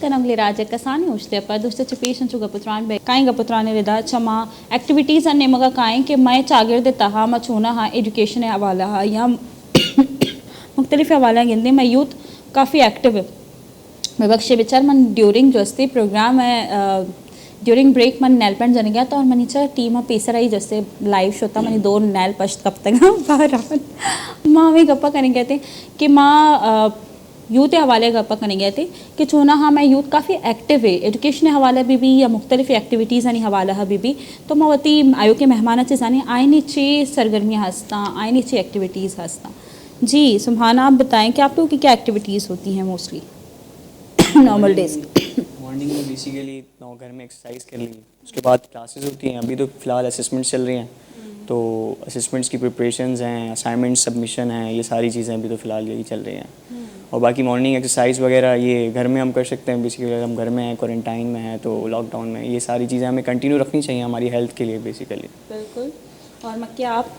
kanam liraje kasani ushte pa dosto chepation chuga putran be kain ga putrane rida chama activities anne maga kain ke मैं चागिर दे तहा मैं छूना हाँ education हवाला हाँ या मुख्तलिफ हवाला गिनते मैं यूथ काफ़ी एक्टिव है मैं बख्शे बिचार मन ड्यूरिंग जस्ते प्रोग्राम है ड्यूरिंग ब्रेक मन नैल पेंट जाने गया तो और मनीचा टीम पेसर आई जैसे लाइव शो था मनी 2 नैल पश्त कब तक बाहर माँ भी गप्पा करने गए थे कि माँ यूथ हवाले गप्पा करने गए थे कि चूना हाँ मैं यूथ काफ़ी एक्टिव है एजुकेशन हवाला भी या मुख्तलिफ एक्टिविटीज़ आणि हवाला भी तो मैं वती आयो के मेहमानाचे जाने आए नीचे सरगर्मियाँ हंसता आए नीचे एक्टिविटीज़ हंसता जी सुभाना आप बताएं कि आप लोगों की क्या एक्टिविटीज़ होती हैं मोस्टली नॉर्मल डेज मॉर्निंग में बेसिकली घर में एक्सरसाइज कर ली उसके बाद क्लासेस होती हैं अभी तो फ़िलहाल असेसमेंट्स चल रही हैं तो असेसमेंट्स की प्रिपरेशंस हैं असाइनमेंट सबमिशन हैं ये सारी चीज़ें अभी तो फ़िलहाल यही चल रही हैं और बाकी मॉर्निंग एक्सरसाइज वगैरह ये घर में हम कर सकते हैं बेसिकली अगर हम घर में हैं क्वारंटाइन में हैं तो लॉकडाउन में ये सारी चीज़ें हमें कंटिन्यू रखनी चाहिए हमारी हेल्थ के लिए बेसिकली। बिल्कुल। और मक्की आप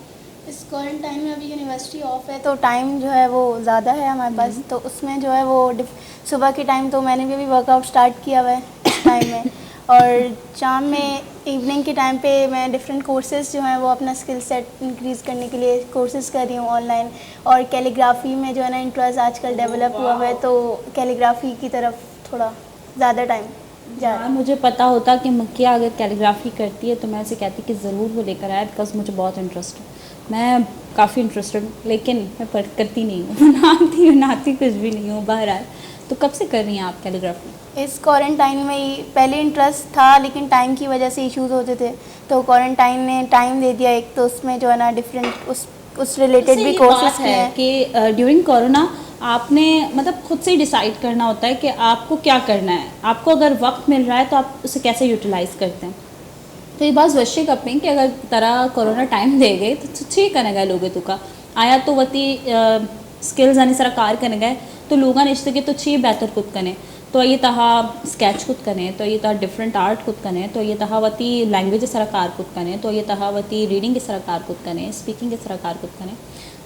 इस क्वारंटाइन में अभी यूनिवर्सिटी ऑफ है तो टाइम जो है वो ज़्यादा है हमारे पास तो उसमें जो है वो सुबह के टाइम तो मैंने भी अभी वर्कआउट स्टार्ट किया हुआ है इस टाइम में और शाम में इवनिंग के टाइम पे मैं डिफरेंट कोर्सेज़ जो हैं वो अपना स्किल सेट इंक्रीज़ करने के लिए कोर्सेज़ कर रही हूँ ऑनलाइन और कैलीग्राफी में जो है ना इंटरेस्ट आजकल डेवलप हुआ है तो कैलीग्राफी की तरफ थोड़ा ज़्यादा टाइम जा रहा है। मुझे पता होता कि मक्किया अगर कैलीग्राफी करती है तो मैं उसे कहती कि ज़रूर वो लेकर आए बिकॉज मुझे बहुत इंटरेस्ट है मैं काफ़ी इंटरेस्टेड हूँ लेकिन मैं करती नहीं हूँ बनाती कुछ भी नहीं हूँ बहरहाल। तो कब से कर रही हैं आप कैलीग्राफी? इस क्वारंटाइन में ही पहले इंटरेस्ट था लेकिन टाइम की वजह से इश्यूज़ होते थे तो क्वारंटाइन ने टाइम दे दिया एक तो उसमें जो है ना डिफरेंट उस रिलेटेड भी कोर्सेज है कि ड्यूरिंग कोरोना आपने मतलब खुद से ही डिसाइड करना होता है कि आपको क्या करना है आपको अगर वक्त मिल रहा है तो आप उसे कैसे यूटिलाइज़ करते हैं। तो ये बात वश्य कपें कि अगर तरह कोरोना टाइम दे गए तो छे करने गए लोग तुका आया तो वती स्किल्स आने सारा कार करने गए तो लोग इश्ते के तो छे बेहतर खुद कने तो ये तहा स्केच खुद कने तो ये तहा डिफरेंट आर्ट खुद कने तो ये तहा वती लैंग्वेज सारा कार खुद कने तो ये तहा वती रीडिंग सारा कार खुद कने स्पीकिंग सारा कार खुद कने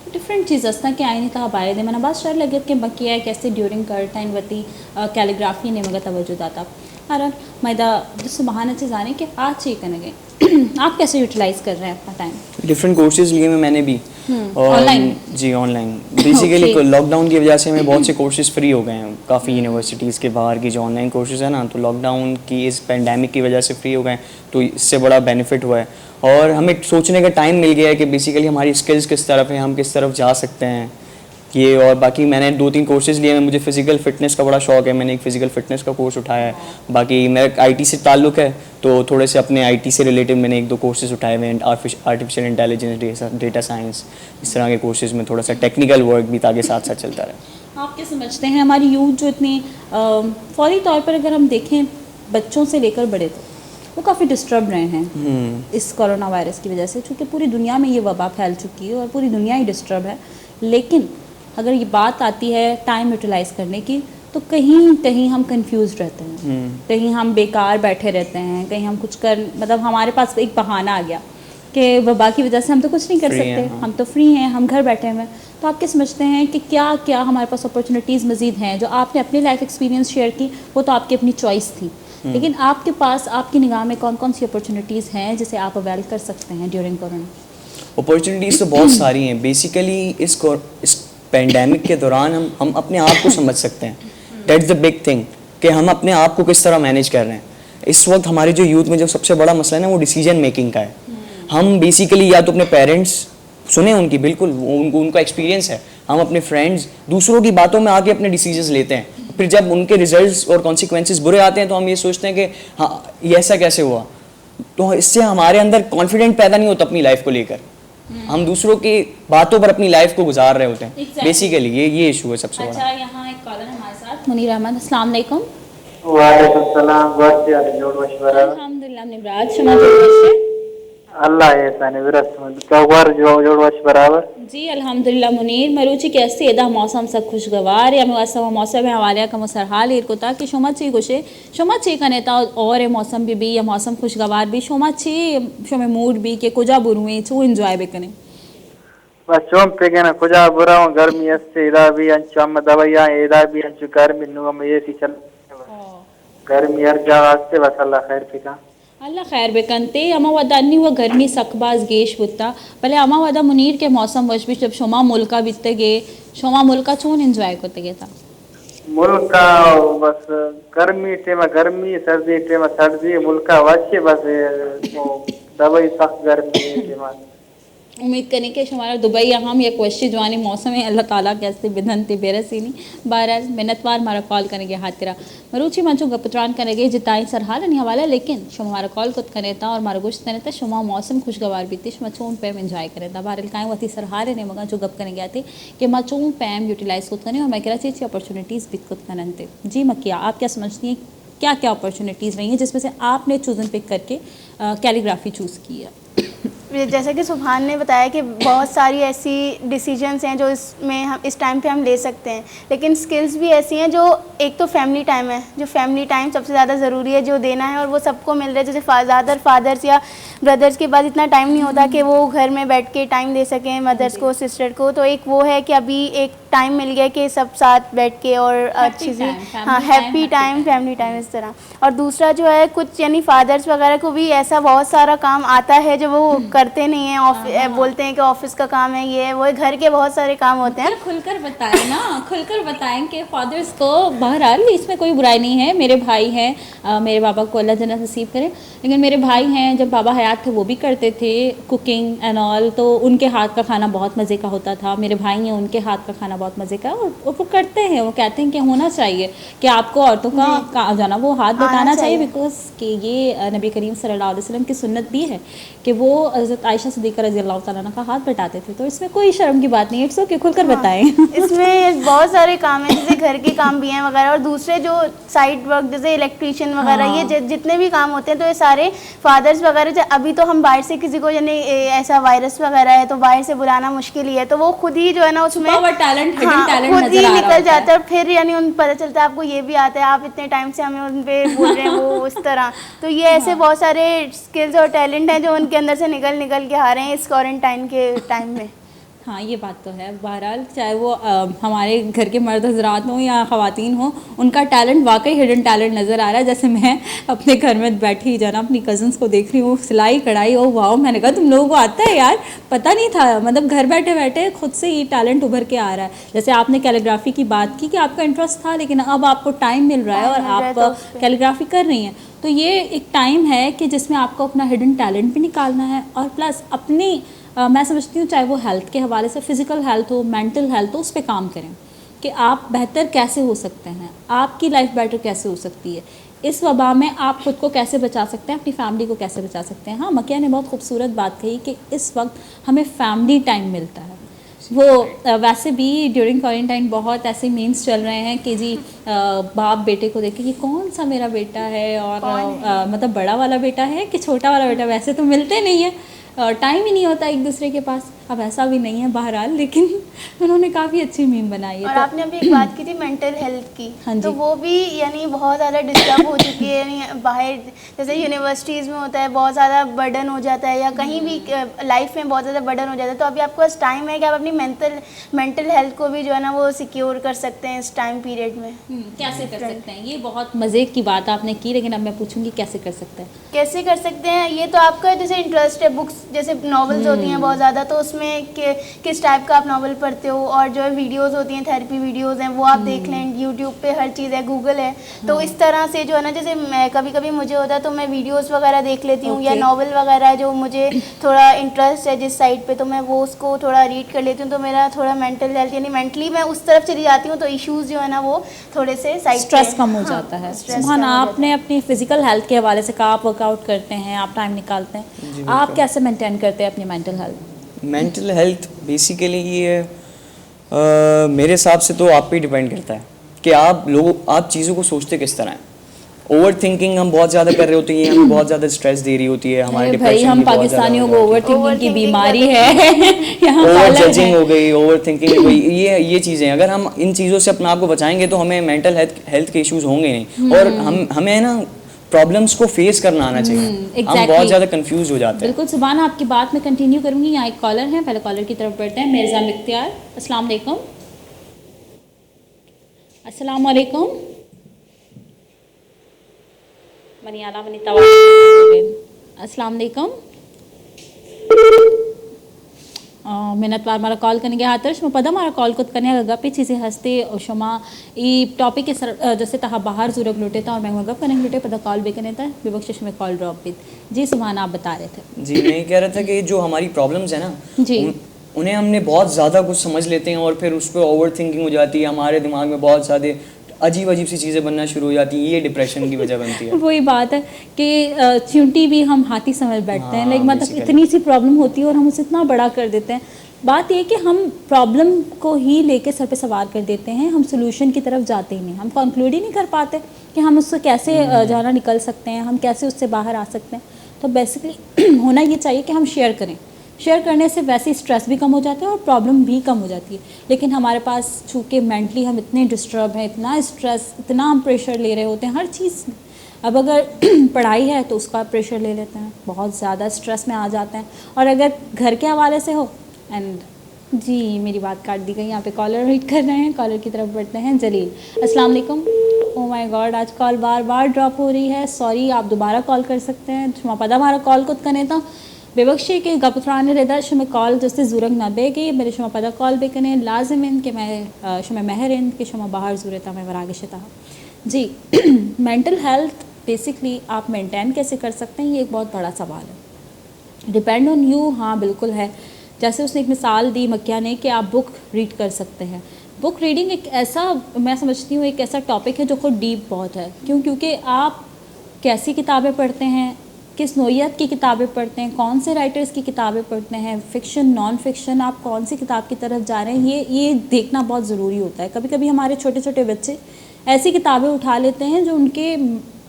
तो डिफरेंट चीज़ असता कि आईनी तहा बारे दे मैंने बात शर लगे कि बकी है कैसे ड्यूरिंग कर टाइम वती कैलीग्राफी ने मगर तवज्जो दाता अरे मैदा जिससे बहाना चीज़ आने के आज चाहिए करने गए आप कैसे यूटिलाइज कर रहे हैं अपना टाइम? डिफरेंट कोर्सेज लिए मैंने भी ऑनलाइन जी ऑनलाइन बेसिकली लॉकडाउन की वजह से हमें बहुत से कोर्सेज फ्री हो गए हैं काफ़ी यूनिवर्सिटीज़ के बाहर की जो ऑनलाइन कोर्सेज है ना तो लॉकडाउन की इस पेंडेमिक की वजह से फ्री हो गए तो इससे बड़ा बेनिफिट हुआ है और हमें सोचने का टाइम मिल गया है कि बेसिकली हमारी स्किल्स किस तरफ हैं हम किस तरफ जा सकते हैं ये और बाकी मैंने 2-3 कोर्सेज लिए हैं मुझे फ़िज़िकल फ़िटनेस का बड़ा शौक है मैंने एक फ़िज़िकल फ़िटनेस का कोर्स उठाया है बाकी मेरा आईटी से ताल्लुक़ है तो थोड़े से अपने आईटी से रिलेटेड मैंने 1-2 कोर्सेज उठाए हुए हैं आर्टिफिशियल इंटेलिजेंस डेटा साइंस इस तरह के कोर्सेज में थोड़ा सा टेक्निकल वर्क भी ताकि साथ साथ चलता रहे। आप क्या समझते हैं हमारी यूथ जो इतनी फौरी तौर पर अगर हम देखें बच्चों से लेकर बड़े तक वो काफ़ी डिस्टर्ब रहे हैं इस कोरोना वायरस की वजह से क्योंकि पूरी दुनिया में ये वबा फैल चुकी है और पूरी दुनिया ही डिस्टर्ब है लेकिन अगर ये बात आती है टाइम यूटिलाइज करने की तो कहीं कहीं हम कंफ्यूज रहते हैं कहीं हम बेकार बैठे रहते हैं कहीं हम कुछ कर मतलब हमारे पास एक बहाना आ गया कि वबा की वजह से हम तो कुछ नहीं कर सकते हम तो फ्री हैं हम घर बैठे हुए हैं। तो आप क्या समझते हैं कि क्या क्या हमारे पास अपॉर्चुनिटीज़ मज़ीद हैं जो आपने अपनी लाइफ एक्सपीरियंस शेयर की वो तो आपकी अपनी चॉइस थी लेकिन आपके पास आपकी निगाह में कौन कौन सी अपॉर्चुनिटीज़ हैं जिसे आप अवेल कर सकते हैं ड्यूरिंग कोरोना? अपॉर्चुनिटीज़ तो बहुत सारी हैं बेसिकली इस पेंडेमिक के दौरान हम अपने आप को समझ सकते हैं दैट्स द बिग थिंग कि हम अपने आप को किस तरह मैनेज कर रहे हैं। इस वक्त हमारे जो यूथ में जो सबसे बड़ा मसला है ना वो डिसीजन मेकिंग का है। हम बेसिकली या तो अपने पेरेंट्स सुने उनकी बिल्कुल उनका एक्सपीरियंस है हम अपने फ्रेंड्स दूसरों की बातों में आके अपने डिसीजंस लेते हैं फिर जब उनके रिजल्ट्स और कॉन्सिक्वेंसेस बुरे आते हैं तो हम ये सोचते हैं कि हाँ ये ऐसा कैसे हुआ तो इससे हमारे अंदर कॉन्फिडेंट पैदा नहीं होता अपनी लाइफ को लेकर हम दूसरों की बातों पर अपनी लाइफ को गुजार रहे होते हैं बेसिकली ये इशू है सबसे बड़ा। अच्छा यहाँ एक कॉलर हमारे साथ मुनीर अहमद अस्सलाम वालेकुम। वालेकुम सलाम अल्हम्दुलिल्लाह निब्रात शमा जोड़वश अल्लाह एहसान विरस्मत कवर जोड़वश बराबर जी अल्हम्दुलिल्लाह मुनीर मरुची कैसे एदा मौसम सब खुशगवार या मैं वास्तव मौसम हवाले का मुसरहाल एर को था कि शोमा ची गुशे शोमा ची का नेता और ये मौसम भी या मौसम खुशगवार भी शोमा ची शोमे मूड भी के कुजा बुरुए छू एंजॉय भी कने बस चोम पे के ना कुजा बुरा गर्मी से इदा भी अंचु हम दवाइयां इदा भी अंचु गर्मी नु हम ये सी चल गर्मी हर जगह से बस अल्लाह खैर फिका अल्लाह खैर बेकंते अमा वदा अन्नी व गर्मी सकबाज गेश बुत्ता भले अमा वदा मुनीर के मौसम वश भी जब शोमा मुल्का बीतते गे शोमा मुल्का चून एंजॉय करते गे था मुल्क का बस गर्मी टेमा गर्मी सर्दी टेमा सर्दी मुल्क का वाचे बस वो दवाई सख्त गर्मी टेमा उम्मीद करें कि हमारा दुबई हम या क्वेश्चन जवानी मौसम है अल्लाह ताला कैसे बिधन ते बेरसीनी बहरहाल मिन्नतवार हमारा कॉल करेंगे हाथिरा मरूची मंचू गपत्रान करेंगे जिताई सरहाल नहीं हवाला लेकिन शुमा हमारा कॉल खुद करे था और हमारा गुश्त करे था शुमा मौसम खुशगवार बीती शुमा चून पैम एंजॉय करे था बहरहाल काएं वती सरहाल ने मगर जो गप करेंगे आते कि माँ चून पैम यूटिलाइज खुद करें और मैं कह चीज़ अपॉर्चुनिटीज़ भी खुद करते जी मकिया आप क्या समझती हैं क्या क्या अपॉर्चुनिटीज़ रही हैं जिसमें से आपने चूज़न पिक करके कैलीग्राफी चूज़ की है जैसा कि सुभान ने बताया कि बहुत सारी ऐसी डिसीजंस हैं जो इसमें हम इस टाइम पे हम ले सकते हैं, लेकिन स्किल्स भी ऐसी हैं जो एक तो फैमिली टाइम है, जो फैमिली टाइम सबसे ज़्यादा ज़रूरी है जो देना है और वो सबको मिल रहा है। जैसे ज़्यादातर फादर्स या ब्रदर्स के पास इतना टाइम नहीं होता कि वो घर में बैठ के टाइम दे सकें मदर्स को सिस्टर को, तो एक वो है कि अभी एक टाइम मिल गया कि सब साथ बैठ के और अच्छी सी हाँ हैप्पी टाइम फैमिली टाइम इस तरह। और दूसरा जो है कुछ यानी फादर्स वगैरह को भी ऐसा बहुत सारा काम आता है जो वो करते नहीं हैं, बोलते हैं कि ऑफिस का काम है ये वो, घर के बहुत सारे काम होते हैं। खुलकर बताएं ना, खुलकर बताएं कि फादर्स को बहरहाल इसमें कोई बुराई नहीं है। मेरे भाई हैं, मेरे बाबा को अल्लाह जन्नत नसीब करे, लेकिन मेरे भाई हैं जब बाबा हयात थे वो भी करते थे कुकिंग एंड ऑल, तो उनके हाथ का खाना बहुत मज़े का होता था। मेरे भाई हैं उनके हाथ का खाना बहुत मज़े का और वो करते हैं, वो कहते हैं कि होना चाहिए कि आपको औरतों का जाना वो हाथ बटाना चाहिए, बिकॉज कि ये नबी करीम सल्लल्लाहु अलैहि वसल्लम की सुन्नत भी है कि वो हज़रत आयशा सिद्दीक़ा रज़ी अल्लाह तआला अन्हा का हाथ बटाते थे। तो इसमें कोई शर्म की बात नहीं है, इट्स ओके, खुलकर बताएं। इसमें बहुत सारे काम हैं जैसे घर के काम भी हैं वगैरह, और दूसरे जो साइड वर्क जैसे इलेक्ट्रीशियन वगैरह ये जितने भी काम होते हैं तो ये सारे फादर्स वगैरह। अभी तो हम बाहर से किसी को यानी ऐसा वायरस वगैरह है तो बाहर से बुलाना मुश्किल ही है, तो वो खुद ही जो है ना उसमें टैलेंट खुद ही निकल जाता है, फिर यानी उन पता चलता है आपको ये भी आता है, आप इतने टाइम से हमें उन पे बोल रहे हैं वो उस तरह। तो ये ऐसे बहुत सारे स्किल्स और टैलेंट हैं जो उनके अंदर से निकल के आ रहे हैं इस क्वारंटाइन के टाइम में। हाँ ये बात तो है। बहरहाल चाहे वो हमारे घर के मर्द हजरात हों या ख़वातीन हों, उनका टैलेंट वाकई हिडन टैलेंट नज़र आ रहा है। जैसे मैं अपने घर में बैठी जाना अपनी कज़न्स को देख रही हूँ सिलाई कढ़ाई, ओ वाह, मैंने कहा तुम लोगों को आता है यार, पता नहीं था, मतलब घर बैठे बैठे खुद से ही टैलेंट उभर के आ रहा है। जैसे आपने कैलीग्राफी की बात की कि आपका इंटरेस्ट था लेकिन अब आपको टाइम मिल रहा है और आप कैलीग्राफी कर रही हैं, तो ये एक टाइम है कि जिसमें आपको अपना हिडन टैलेंट भी निकालना है और प्लस अपनी मैं समझती हूँ चाहे वो हेल्थ के हवाले से फ़िज़िकल हेल्थ हो मेंटल हेल्थ हो, उस पर काम करें कि आप बेहतर कैसे हो सकते हैं, आपकी लाइफ बेटर कैसे हो सकती है, इस वबा में आप खुद को कैसे बचा सकते हैं, अपनी फैमिली को कैसे बचा सकते हैं। हाँ, मकिया ने बहुत खूबसूरत बात कही कि इस वक्त हमें फैमिली टाइम मिलता है। वो वैसे भी ड्यूरिंग क्वारंटाइन बहुत ऐसे मीम्स चल रहे हैं कि जी बाप बेटे को देखे कि कौन सा मेरा बेटा है और मतलब बड़ा वाला बेटा है कि छोटा वाला बेटा, वैसे तो मिलते नहीं है, टाइम ही नहीं होता एक दूसरे के पास। अब ऐसा भी नहीं है बहरहाल, लेकिन उन्होंने काफ़ी अच्छी मीम बनाई है। और आपने अभी एक बात की थी मेंटल हेल्थ की, हाँ तो वो भी यानी बहुत ज़्यादा डिस्टर्ब हो चुकी है। यानी बाहर जैसे यूनिवर्सिटीज़ में होता है बहुत ज़्यादा बर्डन हो जाता है या कहीं भी लाइफ में बहुत ज़्यादा बर्डन हो जाता है, तो अभी आपके पास टाइम है कि आप अपनी मेंटल हेल्थ को भी जो है ना वो सिक्योर कर सकते हैं इस टाइम पीरियड में। कैसे कर सकते हैं, ये बहुत मज़े की बात आपने की, लेकिन अब मैं पूछूंगी कैसे कर सकते हैं। कैसे कर सकते हैं, ये तो आपका जैसे इंटरेस्ट है, बुक्स जैसे नॉवेल्स होती हैं बहुत ज़्यादा, तो उसमें किस टाइप का आप नॉवल पढ़ते हो, और जो है वीडियोस होती हैं थेरेपी वीडियोस हैं वो आप देख लें, यूट्यूब पे हर चीज़ है, गूगल है, तो इस तरह से जो है ना जैसे मैं कभी कभी मुझे होता है तो मैं वीडियोस वगैरह देख लेती हूँ, या नॉवल वगैरह जो मुझे थोड़ा इंटरेस्ट है जिस साइड पे, तो मैं वो उसको थोड़ा रीड कर लेती हूँ, तो मेरा थोड़ा मेंटल हेल्थ यानी मेंटली मैं उस तरफ चली जाती हूँ, तो इश्यूज़ जो है ना वो थोड़े से साइड स्ट्रेस कम हो जाता है। सुभान, आपने अपनी फिजिकल हेल्थ के हवाले से कहा आप वर्कआउट करते हैं, आप टाइम निकालते हैं, आप कैसे मेंटेन करते हैं अपनी mental health? Mental health basically ये मेरे हिसाब से तो आप पे डिपेंड करता है कि आप चीज़ों को सोचते किस तरह हैं। ओवर थिंकिंग हम बहुत ज़्यादा कर रहे होते हैं, हमें बहुत ज़्यादा स्ट्रेस दे रही होती है, हमारे डिप्रेशन हम पाकिस्तानियों को ओवर थिंकिंग की बीमारी है, ओवर जजिंग हो गई, ओवर थिंकिंग हो गई, ये चीज़ें अगर हम इन चीज़ों से अपने आप को बचाएंगे तो हमें मेंटल हेल्थ के इश्यूज होंगे नहीं, और हमें ना प्रॉब्लम्स को फेस करना आना चाहिए। हम बहुत ज़्यादा कंफ्यूज हो जाते हैं। बिल्कुल सुभान, आपकी बात मैं कंटिन्यू करूंगी। यहाँ एक कॉलर है, पहले कॉलर की तरफ बढ़ते हैं। मिर्ज़ा मुख्तियार, अस्सलाम वालेकुम। अस्सलाम वालेकुम। मनियाला वनिता अस्सलाम वालेकुम मिनट वार मारा कॉल करने हातर शुमा पदा मारा कॉल कुत करने गप्पी चीज़ें हंसते और शुमा ई टॉपिक के सर जैसे तहा बाहर जुरग लुटे था और मैं गप करने लुटे पता कॉल भी करने था विबख्शिश में कॉल ड्रॉप भी जी सुभान आप बता रहे थे जी मैं ये कह रहा था कि जो हमारी प्रॉब्लम्स है ना जी। उन्हें हमने बहुत ज़्यादा कुछ समझ लेते हैं और फिर उस पर ओवर थिंकिंग हो जाती है, हमारे दिमाग में बहुत ज़्यादा अजीब अजीब सी चीज़ें बनना शुरू हो जाती हैं, ये डिप्रेशन की वजह बनती है। वही बात है कि चींटी भी हम हाथी समझ बैठते हैं, हाँ, लाइक मतलब basically। इतनी सी प्रॉब्लम होती है और हम उसे इतना बड़ा कर देते हैं। बात ये कि हम प्रॉब्लम को ही लेके सर पे सवार कर देते हैं, हम सोल्यूशन की तरफ जाते ही नहीं, हम कंक्लूड ही नहीं कर पाते कि हम उससे कैसे जाना निकल सकते हैं, हम कैसे उससे बाहर आ सकते हैं। तो बेसिकली होना ये चाहिए कि हम शेयर करें, शेयर करने से वैसे स्ट्रेस भी कम हो जाता है और प्रॉब्लम भी कम हो जाती है। लेकिन हमारे पास चूँकि मेंटली हम इतने डिस्टर्ब हैं, इतना स्ट्रेस, इतना हम प्रेशर ले रहे होते हैं हर चीज़। अब अगर पढ़ाई है तो उसका प्रेशर ले लेते हैं, बहुत ज़्यादा स्ट्रेस में आ जाते हैं। और अगर घर के हवाले से हो एंड जी मेरी बात काट दी गई, यहाँ पे कॉलर वेट कर रहे हैं, कॉलर की तरफ बढ़ते हैं। जलील अस्सलाम वालेकुम। ओ माय गॉड आज कॉल बार बार ड्रॉप हो रही है, सॉरी आप दोबारा कॉल कर सकते हैं। शुमा पदा हमारा कॉल कुछ करने था बेबख्शी के गपत्रान रिदा शुमा कॉल जैसे ज़रूरत न बेगी मेरे शुमा पदा कॉल भी करें लाजमिन कि मैं शुमा महरिन कि शुमा बाहर ज़रूरत मैं वरागशता जी। मेंटल हेल्थ बेसिकली आप मेंटेन कैसे कर सकते हैं, ये एक बहुत बड़ा सवाल है, डिपेंड ऑन यू। हाँ बिल्कुल है, जैसे उसने एक मिसाल दी मक्या ने कि आप बुक रीड कर सकते हैं। बुक रीडिंग एक ऐसा, मैं समझती हूँ एक ऐसा टॉपिक है जो खुद डीप बहुत है। क्योंकि आप कैसी किताबें पढ़ते हैं, किस नोयत की किताबें पढ़ते हैं, कौन से राइटर्स की किताबें पढ़ते हैं, फ़िक्शन नॉन फिक्शन, आप कौन सी किताब की तरफ जा रहे हैं, ये देखना बहुत ज़रूरी होता है। कभी कभी हमारे छोटे छोटे बच्चे ऐसी किताबें उठा लेते हैं जो उनके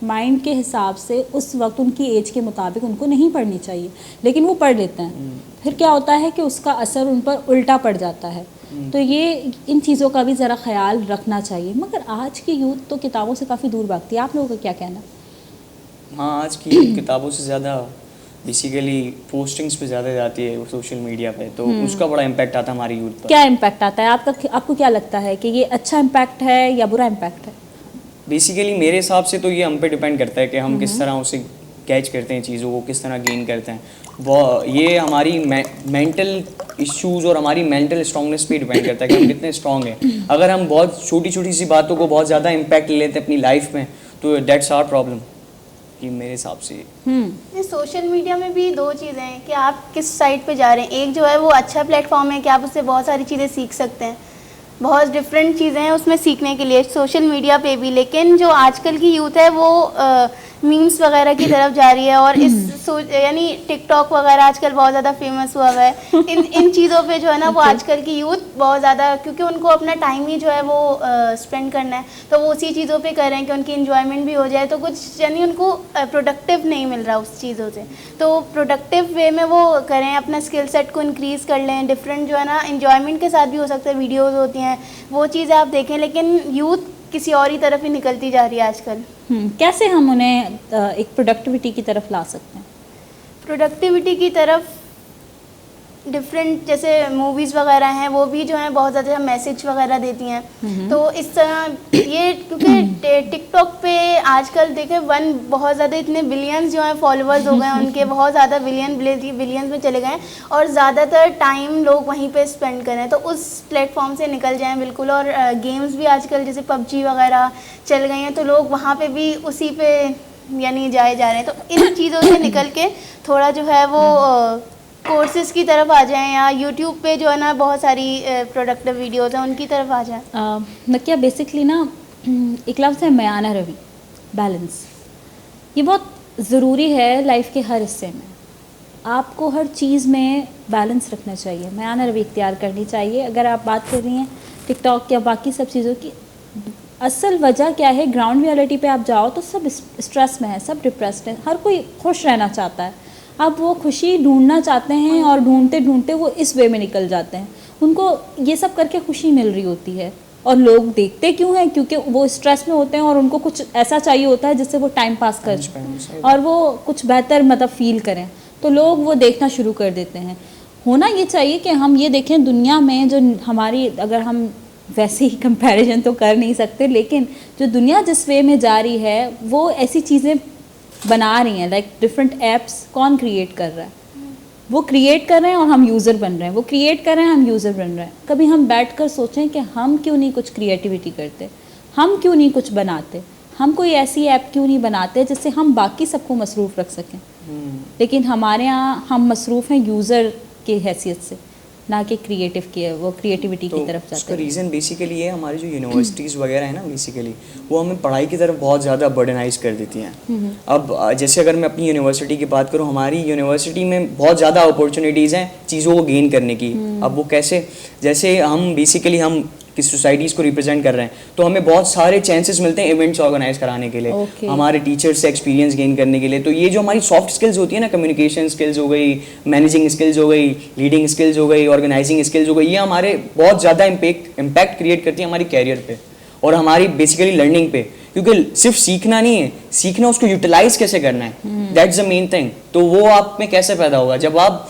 माइंड के हिसाब से उस वक्त उनकी एज के मुताबिक उनको नहीं पढ़नी चाहिए, लेकिन वो पढ़ लेते हैं। फिर क्या होता है कि उसका असर उन पर उल्टा पड़ जाता है। तो ये इन चीज़ों का भी ज़रा ख्याल रखना चाहिए। मगर आज की यूथ तो किताबों से काफ़ी दूर भागती है, आप लोगों का क्या कहना? हाँ आज की किताबों से ज़्यादा बेसिकली पोस्टिंग्स पे ज़्यादा जाती है सोशल मीडिया पे, तो उसका बड़ा इम्पैक्ट आता है हमारी यूथ पर। क्या इम्पैक्ट आता है आपको क्या लगता है कि ये अच्छा इम्पैक्ट है या बुरा इम्पैक्ट है? बेसिकली मेरे हिसाब से तो ये हम पे डिपेंड करता है कि हम किस तरह उसे कैच करते हैं, चीज़ों को किस तरह गेन करते हैं। वो ये हमारी मेंटल इश्यूज और हमारी मेंटल स्ट्रांगनेस पे डिपेंड करता है कि हम कितने स्ट्रांग हैं। अगर हम बहुत छोटी छोटी सी बातों को बहुत ज़्यादा इम्पैक्ट ले लेते हैं अपनी लाइफ में, तो दैट्स आवर प्रॉब्लम कि मेरे हिसाब से। सोशल मीडिया में भी दो चीज़ें हैं कि आप किस साइड पे जा रहे हैं। एक जो है वो अच्छा प्लेटफॉर्म है कि आप उससे बहुत सारी चीज़ें सीख सकते हैं, बहुत डिफरेंट चीज़ें हैं उसमें सीखने के लिए सोशल मीडिया पे भी। लेकिन जो आजकल की यूथ है वो मीम्स वगैरह की तरफ जा रही है और यानी टिकटॉक वगैरह आजकल बहुत ज़्यादा फेमस हुआ है। इन चीज़ों पे जो है ना वो आजकल की यूथ बहुत ज़्यादा, क्योंकि उनको अपना टाइम ही जो है वो स्पेंड करना है, तो वो उसी चीज़ों पे कर रहे हैं कि उनकी इंजॉयमेंट भी हो जाए। तो कुछ यानी उनको प्रोडक्टिव नहीं मिल रहा उस चीज़ों से, तो प्रोडक्टिव वे में वो करें, अपना स्किल सेट को इंक्रीज़ कर लें। डिफरेंट जो है ना इंजॉयमेंट के साथ भी हो सकता है, वीडियोज़ होती हैं वो चीज़ें आप देखें। लेकिन यूथ किसी और ही तरफ ही निकलती जा रही है आजकल। कैसे हम उन्हें एक प्रोडक्टिविटी की तरफ ला सकते हैं? प्रोडक्टिविटी की तरफ डिफरेंट जैसे मूवीज़ वगैरह हैं वो भी जो है बहुत ज़्यादा मैसेज वगैरह देती हैं। तो इस तरह ये क्योंकि टिकटॉक पे आजकल देखें बहुत ज़्यादा इतने बिलियंस जो हैं फॉलोअर्स हो गए हैं उनके, बहुत ज़्यादा बिलियंस में चले गए हैं और ज़्यादातर टाइम लोग वहीं पे स्पेंड करें। तो उस प्लेटफॉर्म से निकल जाएं बिल्कुल। और गेम्स भी आजकल जैसे PUBG वगैरह चल गई हैं, तो लोग वहाँ पे भी उसी पे यानी जाए जा रहे हैं। तो इन चीज़ों से निकल के थोड़ा जो है वो कोर्सेज़ की तरफ आ जाएं, या यूट्यूब पे जो है ना बहुत सारी प्रोडक्टिव वीडियोज़ हैं उनकी तरफ आ जाएं। नकिया बेसिकली ना एक लफ्ज़ है मयाना रवि, बैलेंस। ये बहुत ज़रूरी है लाइफ के हर हिस्से में। आपको हर चीज़ में बैलेंस रखना चाहिए, मयाना रवि इख्तियार करनी चाहिए। अगर आप बात कर रही हैं टिकटॉक या बाकी सब चीज़ों की, असल वजह क्या है, ग्राउंड रियलिटी पे आप जाओ तो सब स्ट्रेस में है, सब डिप्रेस्ड है, हर कोई खुश रहना चाहता है। अब वो खुशी ढूंढना चाहते हैं और ढूंढते ढूंढते वो इस वे में निकल जाते हैं। उनको ये सब करके खुशी मिल रही होती है और लोग देखते क्यों हैं? क्योंकि वो स्ट्रेस में होते हैं और उनको कुछ ऐसा चाहिए होता है जिससे वो टाइम पास करें और वो कुछ बेहतर मतलब फील करें, तो लोग वो देखना शुरू कर देते हैं। होना ये चाहिए कि हम ये देखें दुनिया में जो हमारी, अगर हम वैसे ही कंपैरिजन तो कर नहीं सकते, लेकिन जो दुनिया जिस वे में जा रही है वो ऐसी चीज़ें बना रही हैं, लाइक डिफरेंट ऐप्स कौन क्रिएट कर रहा है? वो क्रिएट कर रहे हैं और हम यूज़र बन रहे हैं, वो क्रिएट कर रहे हैं, हम यूज़र बन रहे हैं। कभी हम बैठकर सोचें कि हम क्यों नहीं कुछ क्रिएटिविटी करते, हम क्यों नहीं कुछ बनाते, हम कोई ऐसी ऐप क्यों नहीं बनाते जिससे हम बाकी सबको मसरूफ़ रख सकें। लेकिन हमारे यहाँ हम मसरूफ़ हैं यूज़र की हैसियत से, ना कि क्रिएटिव की, वो क्रिएटिविटी की तरफ उसका जाते हैं। रीज़न बेसिकली है हमारी जो यूनिवर्सिटीज़ वगैरह है ना, बेसिकली वो हमें पढ़ाई की तरफ बहुत ज़्यादा बर्डनाइज कर देती हैं। अब जैसे अगर मैं अपनी यूनिवर्सिटी की बात करूँ, हमारी यूनिवर्सिटी में बहुत ज़्यादा अपॉर्चुनिटीज़ हैं चीज़ों को गेन करने की। अब वो कैसे, जैसे हम बेसिकली हम किस सोसाइटीज़ को रिप्रेजेंट कर रहे हैं, तो हमें बहुत सारे चांसेस मिलते हैं इवेंट्स ऑर्गेनाइज कराने के लिए, Okay. हमारे टीचर्स से एक्सपीरियंस गेन करने के लिए। तो ये जो हमारी सॉफ्ट स्किल्स होती है ना, कम्युनिकेशन स्किल्स हो गई, मैनेजिंग स्किल्स हो गई, लीडिंग स्किल्स हो गई, ऑर्गेनाइजिंग स्किल्स हो गई, ये हमारे बहुत ज़्यादा इम्पैक्ट क्रिएट करती है हमारी कैरियर पे और हमारी बेसिकली लर्निंग पे। क्योंकि सिर्फ सीखना नहीं है, सीखना उसको यूटिलाइज कैसे करना है, दैट्स द मेन थिंग। तो वो आप में कैसे पैदा होगा, जब आप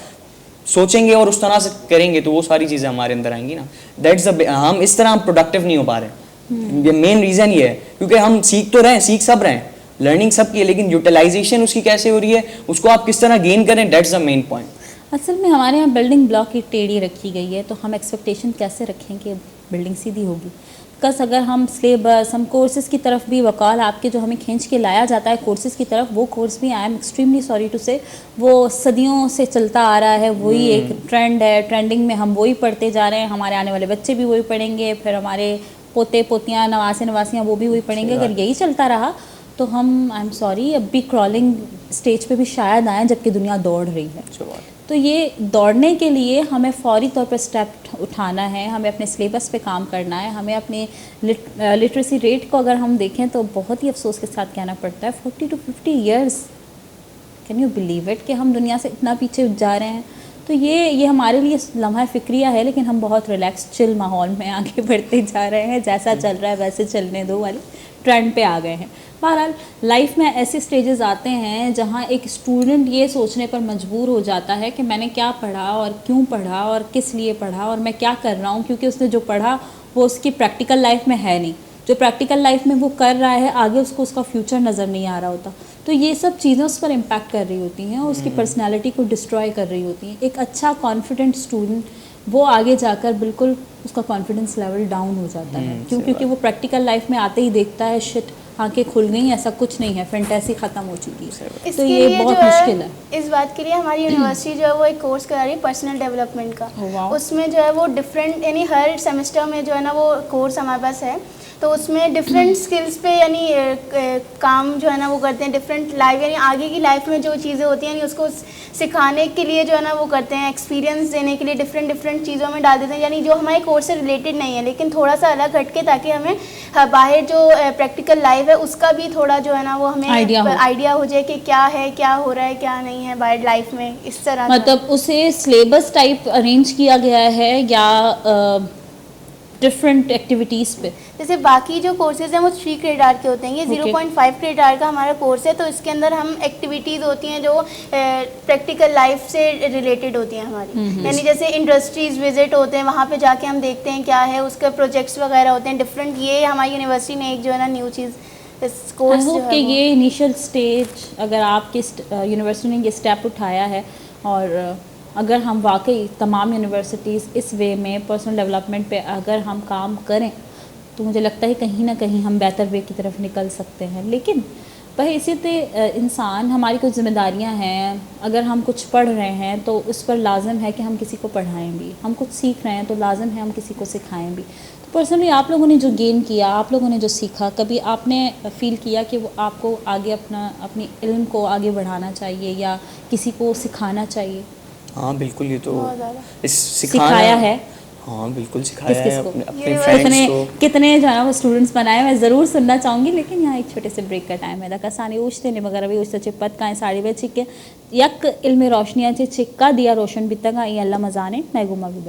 सोचेंगे और उस तरह से करेंगे तो वो सारी चीज़ें हमारे अंदर आएंगी ना। दैट्स द, हम इस तरह हम प्रोडक्टिव नहीं हो पा रहे। ये मेन रीज़न ये है, क्योंकि हम सीख तो रहे हैं, सीख सब रहे हैं, लर्निंग सब की है, लेकिन यूटिलाइजेशन उसकी कैसे हो रही है, उसको आप किस तरह गेन करें, दैट्स द मेन पॉइंट। असल में हमारे यहाँ बिल्डिंग ब्लॉक की टेढ़ी रखी गई है, तो हम एक्सपेक्टेशन कैसे रखें कि बिल्डिंग सीधी होगी? बिकॉज अगर हम सिलेबस, हम कोर्सेज़ की तरफ भी, वकाल आपके जो हमें खींच के लाया जाता है कोर्सेज़ की तरफ, वो कोर्स भी I am extremely sorry to say वो सदियों से चलता आ रहा है, वही एक ट्रेंड है, ट्रेंडिंग में हम वही पढ़ते जा रहे हैं, हमारे आने वाले बच्चे भी वही पढ़ेंगे, फिर हमारे पोते पोतियाँ, नवासे नवासियाँ वो भी वही पढ़ेंगे। अगर यही चलता रहा तो हम, आई एम सॉरी, अब भी क्रॉलिंग स्टेज पे भी शायद आएँ, जबकि दुनिया दौड़ रही है। तो ये दौड़ने के लिए हमें फौरी तौर पर स्टेप उठाना है, हमें अपने सिलेबस पे काम करना है, हमें अपने लिटरेसी रेट को अगर हम देखें तो बहुत ही अफसोस के साथ कहना पड़ता है 40 to 50 years, can you believe it, कि हम दुनिया से इतना पीछे जा रहे हैं। तो ये हमारे लिए लम्हा फ़िक्रिया है, लेकिन हम बहुत रिलैक्स चिल माहौल में आगे बढ़ते जा रहे हैं, जैसा चल रहा है वैसे चलने दो वाली ट्रेंड पे आ गए हैं। बहरहाल लाइफ में ऐसे स्टेजेस आते हैं जहाँ एक स्टूडेंट ये सोचने पर मजबूर हो जाता है कि मैंने क्या पढ़ा और क्यों पढ़ा और किस लिए पढ़ा और मैं क्या कर रहा हूँ, क्योंकि उसने जो पढ़ा वो उसकी प्रैक्टिकल लाइफ में है नहीं, जो प्रैक्टिकल लाइफ में वो कर रहा है आगे उसको उसका फ्यूचर नज़र नहीं आ रहा होता। तो ये सब चीज़ें उस पर इम्पैक्ट कर रही होती हैं और उसकी पर्सनैलिटी को डिस्ट्रॉय कर रही होती हैं। एक अच्छा कॉन्फिडेंट स्टूडेंट वो आगे जाकर बिल्कुल उसका कॉन्फिडेंस लेवल डाउन हो जाता है, क्योंकि वो प्रैक्टिकल लाइफ में आते ही देखता है शिट, आंखें खुल गई, ऐसा कुछ नहीं है, फैंटेसी ख़त्म हो चुकी है। तो इसके ये लिए बहुत जो मुश्किल है। इस बात के लिए हमारी यूनिवर्सिटी जो है वो एक कोर्स करा रही है पर्सनल डेवलपमेंट का। वाह। उसमें जो है वो डिफरेंट, यानी हर सेमेस्टर में जो है ना वो कोर्स हमारे पास है, तो उसमें डिफरेंट स्किल्स पे यानी काम जो है ना वो करते हैं, डिफरेंट लाइफ यानी आगे की लाइफ में जो चीज़ें होती हैं यानी उसको सिखाने के लिए जो है ना वो करते हैं, एक्सपीरियंस देने के लिए डिफरेंट चीज़ों में डाल देते हैं, यानी जो हमारे कोर्स से रिलेटेड नहीं है लेकिन थोड़ा सा अलग हटके, ताकि हमें बाहर जो प्रैक्टिकल लाइफ है उसका भी थोड़ा जो है ना वो हमें आइडिया हो जाए कि क्या है, क्या हो रहा है, क्या नहीं है बाहर लाइफ में, इस तरह। मतलब उसे सिलेबस टाइप अरेंज किया गया है या डिफरेंट एक्टिविटीज़ पे? जैसे बाकी जो कोर्सेज हैं वो 3 क्रेडिट आवर के होते हैं, ये 0.5 क्रेडिट आवर का हमारा कोर्स है, तो इसके अंदर हम एक्टिविटीज़ होती हैं जो प्रैक्टिकल लाइफ से रिलेटेड होती हैं हमारी, यानी जैसे इंडस्ट्रीज़ विजिट होते हैं, वहाँ पे जाके हम देखते हैं क्या है, उसके प्रोजेक्ट्स वगैरह होते हैं डिफरेंट। ये हमारी यूनिवर्सिटी ने एक जो है ना न्यू चीज़ इस कोर्स जो है कि ये इनिशियल स्टेज अगर आपकी यूनिवर्सिटी ने ये स्टेप उठाया है, और अगर हम वाकई तमाम यूनिवर्सिटीज़ इस वे में पर्सनल डेवलपमेंट पे अगर हम काम करें तो मुझे लगता है कहीं ना कहीं हम बेहतर वे की तरफ निकल सकते हैं। लेकिन बहैसियत इंसान हमारी कुछ ज़िम्मेदारियां हैं, अगर हम कुछ पढ़ रहे हैं तो उस पर लाजम है कि हम किसी को पढ़ाएं भी, हम कुछ सीख रहे हैं तो लाजम है हम किसी को सिखाएं भी। तो पर्सनली आप लोगों ने जो गेन किया, आप लोगों ने जो सीखा, कभी आपने फ़ील किया कि वो आपको आगे अपनी इल्म को आगे बढ़ाना चाहिए या किसी को सिखाना चाहिए? हाँ बिल्कुल, ये तो इस सिखाया है। हाँ बिल्कुल सिखाया है अपने कितने फ्रेंड्स को। कितने जो है वो स्टूडेंट्स बनाए, मैं ज़रूर सुनना चाहूँगी, लेकिन यहाँ एक छोटे से ब्रेक का टाइम है। दकासानी ऊँचते ने मगर अभी ऊँचते चिपत का साड़ी वे चिक्के यक इल्म रोशनियाँ चिक्का दिया रोशन बितंगा ये अल्लाह मजाने मैं गुमा भी